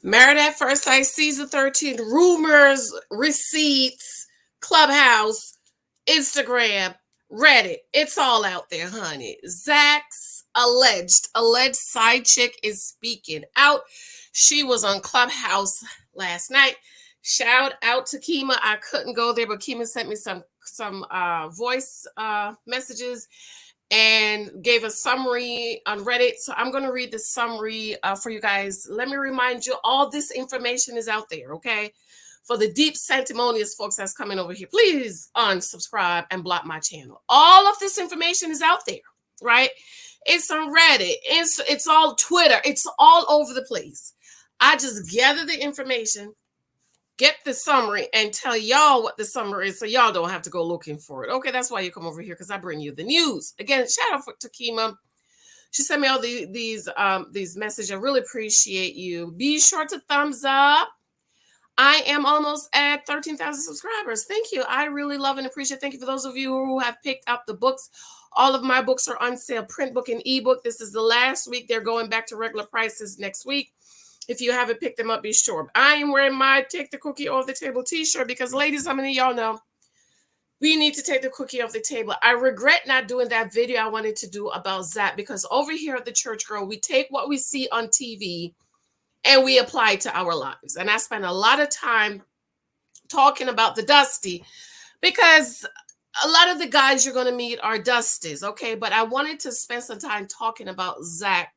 Married at First Sight, Season 13, rumors, receipts, Clubhouse, Instagram, Reddit. It's all out there, honey. Zack'S alleged side chick is speaking out. She was on Clubhouse last night. Shout out to Kima. I couldn't go there, but Kima sent me some voice messages and gave a summary on Reddit. So I'm going to read the summary for you guys. Let me remind you, all this information is out there, okay? For the deep sanctimonious folks that's coming over here, please unsubscribe and block my channel. All of this information is out there, right? It's on Reddit. It's all Twitter. It's all over the place. I just gather the information, get the summary, and tell y'all what the summary is so y'all don't have to go looking for it. Okay, that's why you come over here, because I bring you the news. Again, shout out to Kima. She sent me all these messages. I really appreciate you. Be sure to thumbs up. I am almost at 13,000 subscribers. Thank you. I really love and appreciate. Thank you for those of you who have picked up the books. All of my books are on sale, print book and ebook. This is the last week. They're going back to regular prices next week. If you haven't picked them up, be sure. I am wearing my Take the Cookie Off the Table t-shirt because, ladies, how many of y'all know we need to take the cookie off the table? I regret not doing that video I wanted to do about Zack, because over here at the Church Girl, we take what we see on TV and we apply it to our lives. And I spend a lot of time talking about the Dusty, because a lot of the guys you're going to meet are Dusties, okay? But I wanted to spend some time talking about Zack.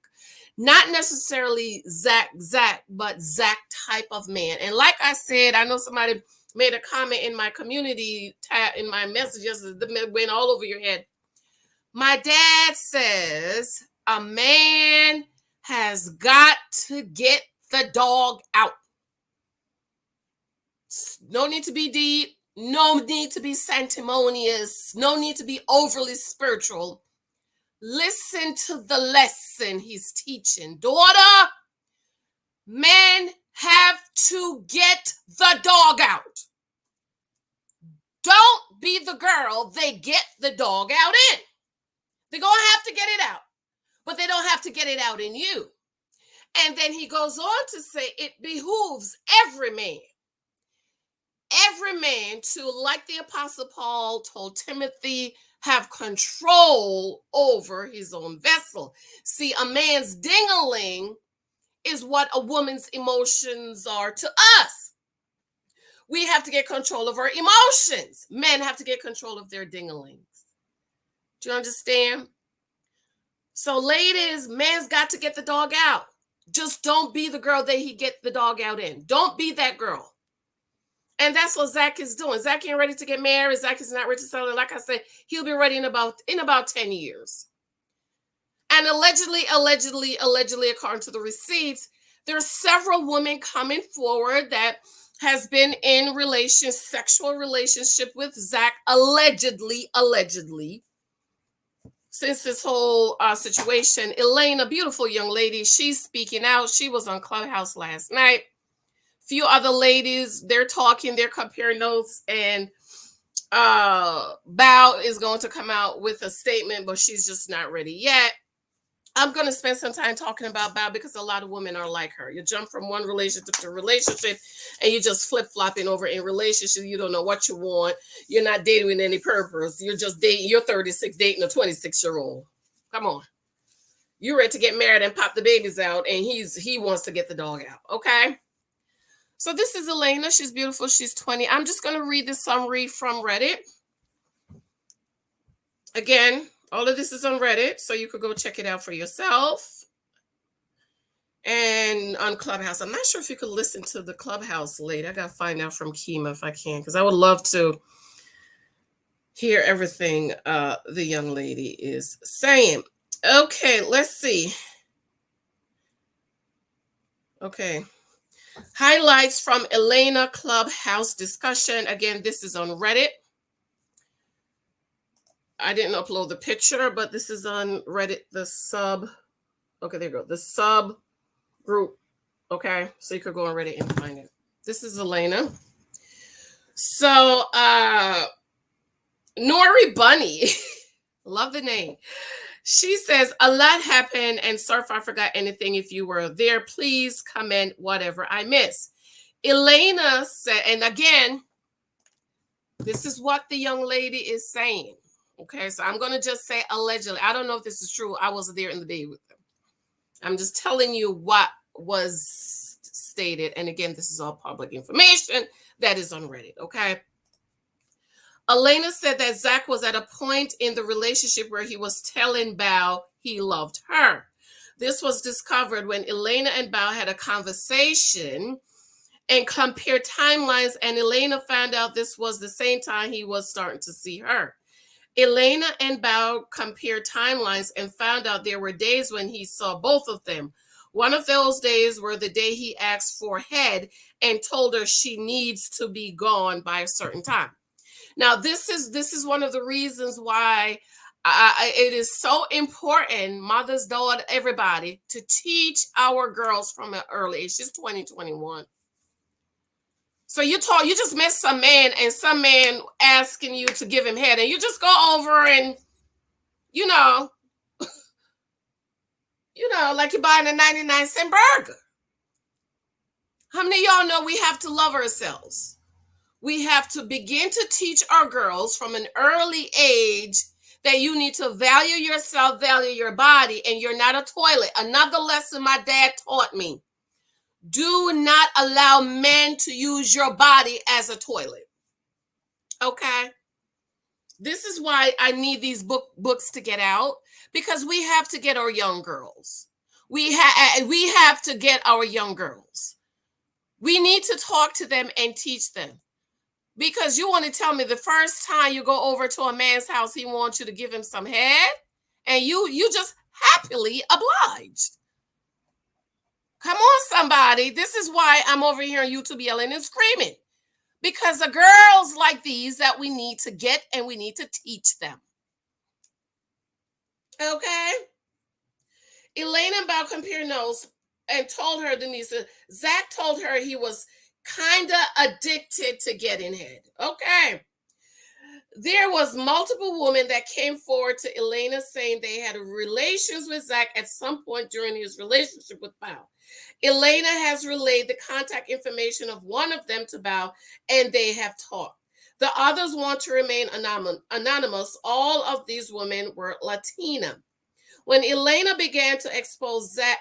Not necessarily Zack, but Zack type of man. And like I said, I know somebody made a comment in my community tab, in my messages that went all over your head. My dad says a man has got to get the dog out. No need to be deep. No need to be sanctimonious. No need to be overly spiritual. Listen to the lesson he's teaching. Daughter, men have to get the dog out. Don't be the girl they get the dog out in. They're going to have to get it out, but they don't have to get it out in you. And then he goes on to say it behooves every man to, like the Apostle Paul told Timothy, have control over his own vessel. See, a man's ding-a-ling is what a woman's emotions are to us. We have to get control of our emotions. Men have to get control of their ding-a-lings. Do you understand? So ladies, man's got to get the dog out. Just don't be the girl that he get the dog out in. Don't be that girl. And that's what Zack is doing. Zack ain't ready to get married. Zack is not ready to sell. And like I said, he'll be ready in about 10 years. And allegedly, according to the receipts, there are several women coming forward that has been in sexual relationship with Zack, allegedly. Since this whole situation. Elaine, a beautiful young lady, she's speaking out. She was on Clubhouse last night. Few other ladies, they're talking, they're comparing notes, and Bao is going to come out with a statement, but she's just not ready yet. I'm going to spend some time talking about Bao because a lot of women are like her. You jump from one relationship to relationship and you just flip-flopping over in relationship. You don't know what you want. You're not dating with any purpose. You're just dating. You're 36 dating a 26-year-old. Come on. You're ready to get married and pop the babies out, and he wants to get the dog out. Okay? So this is Elena. She's beautiful. She's 20. I'm just going to read the summary from Reddit. Again, all of this is on Reddit, so you could go check it out for yourself. And on Clubhouse. I'm not sure if you could listen to the Clubhouse later. I got to find out from Kima if I can, because I would love to hear everything the young lady is saying. Okay, let's see. Okay. Highlights from Elena Clubhouse discussion. Again, this is on Reddit. I didn't upload the picture, but this is on Reddit, the sub. Okay, there you go. The sub group. Okay, so you could go on Reddit and find it. This is Elena. So, Nori Bunny, love the name, She says, a lot happened, and sorry if I forgot anything. If you were there, please comment whatever I missed. Elena said, and again, this is what the young lady is saying. Okay, so I'm going to just say allegedly. I don't know if this is true. I wasn't there in the day with them. I'm just telling you what was stated. And again, this is all public information that is on Reddit. Okay. Elena said that Zack was at a point in the relationship where he was telling Bao he loved her. This was discovered when Elena and Bao had a conversation and compared timelines, and Elena found out this was the same time he was starting to see her. Elena and Bao compared timelines and found out there were days when he saw both of them. One of those days were the day he asked for head and told her she needs to be gone by a certain time. Now, this is one of the reasons why it is so important, mothers, daughters, everybody, to teach our girls from an early age. She's 2021. So you just met some man and some man asking you to give him head, and you just go over and, like you're buying a 99-cent burger. How many of y'all know we have to love ourselves? We have to begin to teach our girls from an early age that you need to value yourself, value your body, and you're not a toilet. Another lesson my dad taught me. Do not allow men to use your body as a toilet. Okay? This is why I need these books to get out, because we have to get our young girls. We have to get our young girls. We need to talk to them and teach them. Because you want to tell me the first time you go over to a man's house, he wants you to give him some head, and you just happily obliged. Come on, somebody. This is why I'm over here on YouTube yelling and screaming. Because the girls like these that we need to get, and we need to teach them. Okay? Elaine and Bao compare notes and told her, Denise, Zack told her he was kind of addicted to getting head. Okay. There was multiple women that came forward to Elena saying they had relations with Zack at some point during his relationship with Bao. Elena has relayed the contact information of one of them to Bao, and they have talked. The others want to remain anonymous. All of these women were Latina. When Elena began to expose Zack,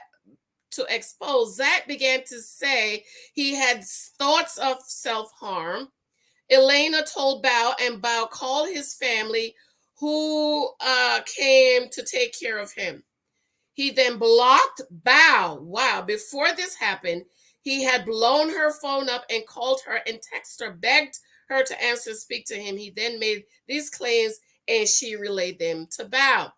Zack began to say he had thoughts of self-harm. Elena told Bao, and Bao called his family, who came to take care of him. He then blocked Bao. Wow, before this happened, he had blown her phone up and called her and texted her, begged her to answer, speak to him. He then made these claims, and she relayed them to Bao.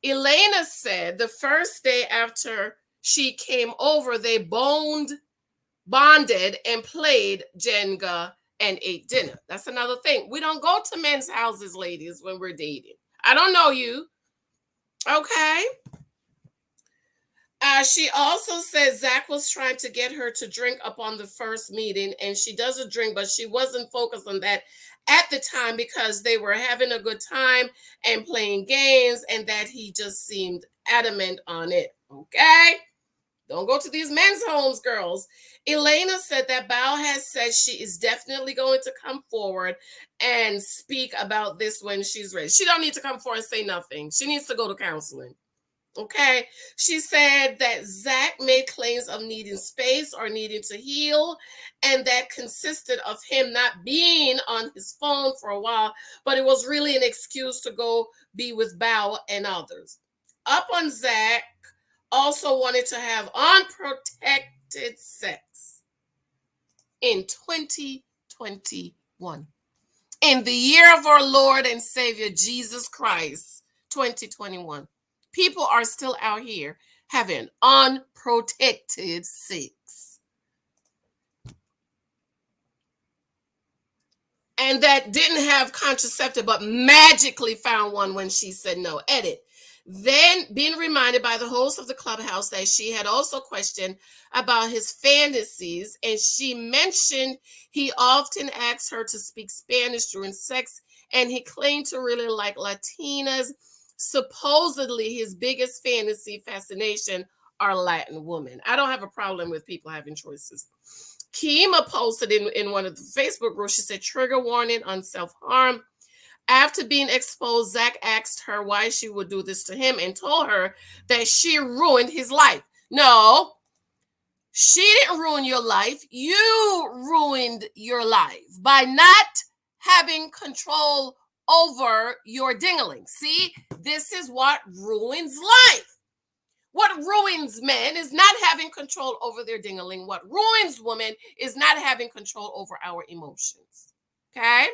Elena said the first day after she came over, they bonded and played Jenga and ate dinner. That's another thing. We don't go to men's houses, ladies, when we're dating. I don't know you. Okay. She also said Zack was trying to get her to drink upon the first meeting, and she doesn't drink, but she wasn't focused on that at the time because they were having a good time and playing games, and that he just seemed adamant on it. Okay? Don't go to these men's homes, girls. Elena said that Bao has said she is definitely going to come forward and speak about this when she's ready. She don't need to come forward and say nothing. She needs to go to counseling. Okay. She said that Zack made claims of needing space or needing to heal, and that consisted of him not being on his phone for a while, but it was really an excuse to go be with Bao and others. Up on Zack also wanted to have unprotected sex in 2021. In the year of our Lord and Savior Jesus Christ, 2021. People are still out here having unprotected sex. And that didn't have contraceptive, but magically found one when she said no. Edit. Then being reminded by the host of the clubhouse that she had also questioned about his fantasies, and she mentioned he often asked her to speak Spanish during sex, and he claimed to really like Latinas. Supposedly, his biggest fantasy fascination are Latin women. I don't have a problem with people having choices. Kima posted in one of the Facebook groups, she said, trigger warning on self-harm. After being exposed, Zack asked her why she would do this to him and told her that she ruined his life. No, she didn't ruin your life. You ruined your life by not having control over your dingling. See, this is what ruins life. What ruins men is not having control over their dingling. What ruins women is not having control over our emotions. Okay?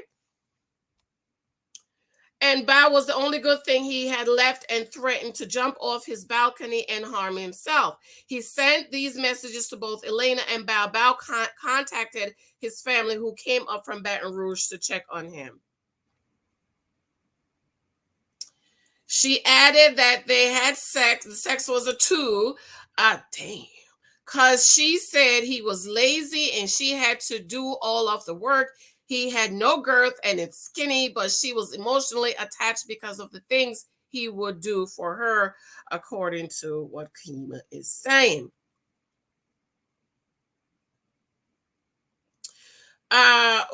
And Bao was the only good thing he had left and threatened to jump off his balcony and harm himself. He sent these messages to both Elena and Bao. Bao contacted his family, who came up from Baton Rouge to check on him. She added that they had sex. The sex was a 2. Damn. Because she said he was lazy and she had to do all of the work. He had no girth and it's skinny, but she was emotionally attached because of the things he would do for her, according to what Kima is saying.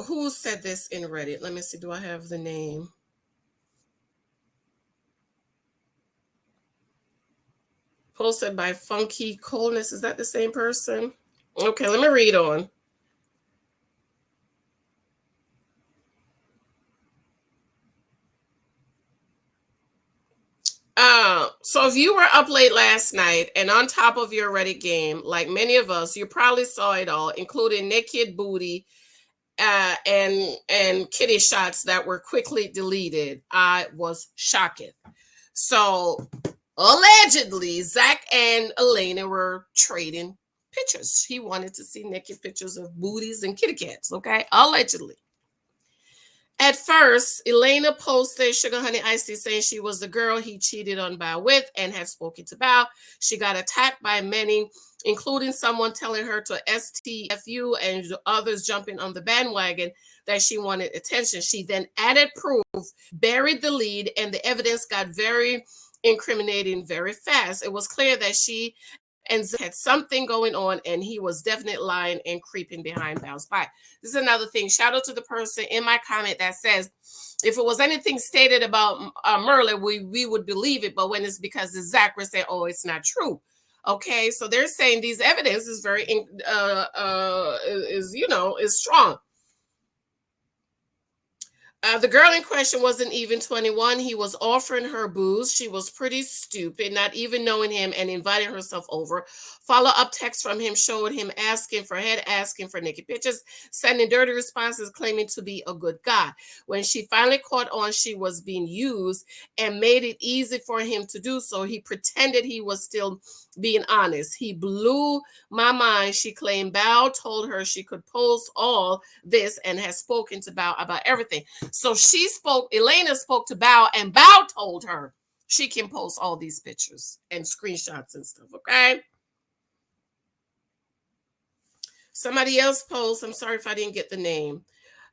Who said this in Reddit? Let me see. Do I have the name? Posted by Funky Coldness. Is that the same person? Okay, let me read on. So if you were up late last night and on top of your Reddit game, like many of us, you probably saw it all, including naked booty and kitty shots that were quickly deleted. I was shocked. So allegedly, Zack and Elena were trading pictures. He wanted to see naked pictures of booties and kitty cats, okay? Allegedly. At first, Elena posted Sugar Honey Iced Tea saying she was the girl he cheated on Bao with and had spoken to Bao. She got attacked by many, including someone telling her to STFU and others jumping on the bandwagon that she wanted attention. She then added proof, buried the lead, and the evidence got very incriminating very fast. It was clear that she and Zack had something going on, and he was definitely lying and creeping behind Bao's back. This is another thing. Shout out to the person in my comment that says, if it was anything stated about MYRLA, we would believe it, but when it's because it's Zack, we're saying, oh, it's not true. Okay, so they're saying these evidence is very is strong. The girl in question wasn't even 21. He was offering her booze. She was pretty stupid, not even knowing him, and inviting herself over. Follow-up text from him showed him asking for naked pictures, sending dirty responses, claiming to be a good guy. When she finally caught on she was being used and made it easy for him to do so, he pretended he was still being honest. He blew my mind. She claimed Bao told her she could post all this and has spoken to Bao about everything. So Elena spoke to Bao, and Bao told her she can post all these pictures and screenshots and stuff, okay? Somebody else posts, I'm sorry if I didn't get the name,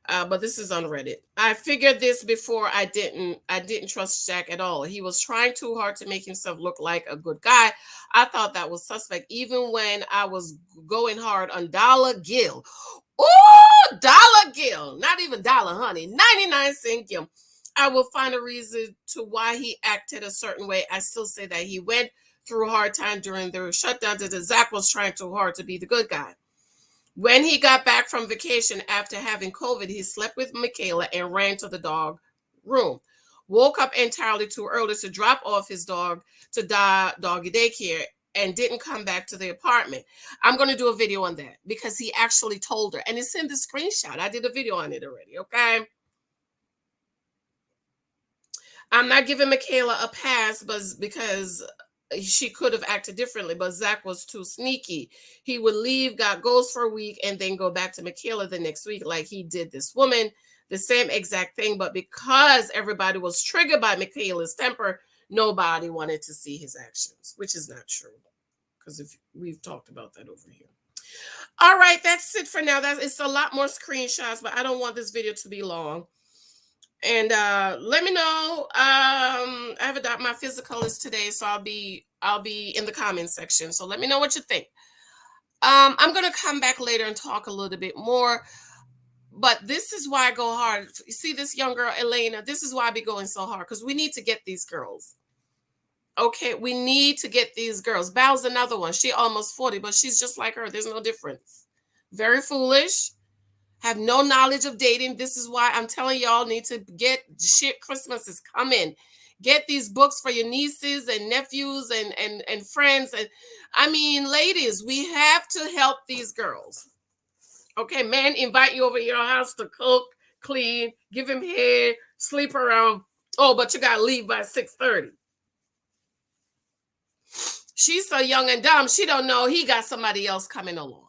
but this is on Reddit. I figured this before. I didn't trust Jack at all. He was trying too hard to make himself look like a good guy. I thought that was suspect, even when I was going hard on Dollar Gill. Ooh, Dollar Gill. Not even Dollar Honey. 99-cent Gill. I will find a reason to why he acted a certain way. I still say that he went through a hard time during the shutdown. That Zack was trying too hard to be the good guy. When he got back from vacation after having COVID, he slept with Michaela and ran to the dog room. Woke up entirely too early to drop off his dog to doggy daycare and didn't come back to the apartment. I'm going to do a video on that because he actually told her. And it's in the screenshot. I did a video on it already, okay? I'm not giving Michaela a pass because she could have acted differently, but Zack was too sneaky. He would leave, got ghost for a week, and then go back to Michaela the next week like he did this woman. The same exact thing, but because everybody was triggered by Michaela's temper, nobody wanted to see his actions, which is not true because we've talked about that over here. All right, that's it for now. It's a lot more screenshots, but I don't want this video to be long. And let me know. I have my physical is today, so I'll be in the comment section. So let me know what you think. I'm gonna come back later and talk a little bit more. But this is why I go hard. You see this young girl, Elena, this is why I be going so hard, because we need to get these girls. Okay, we need to get these girls. Bal's another one. She almost 40, but she's just like her. There's no difference. Very foolish. Have no knowledge of dating. This is why I'm telling y'all need to get shit. Christmas is coming. Get these books for your nieces and nephews and friends. And I mean, ladies, we have to help these girls. Okay, man, invite you over to your house to cook, clean, give him head, sleep around. Oh, but you gotta leave by 6:30. She's so young and dumb, she don't know he got somebody else coming along.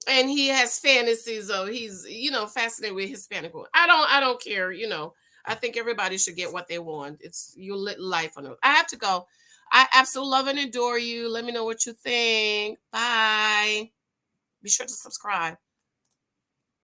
And he has fantasies of he's, fascinated with Hispanic women. I don't care, I think everybody should get what they want. It's your life on earth. I have to go. I absolutely love and adore you. Let me know what you think. Bye. Be sure to subscribe.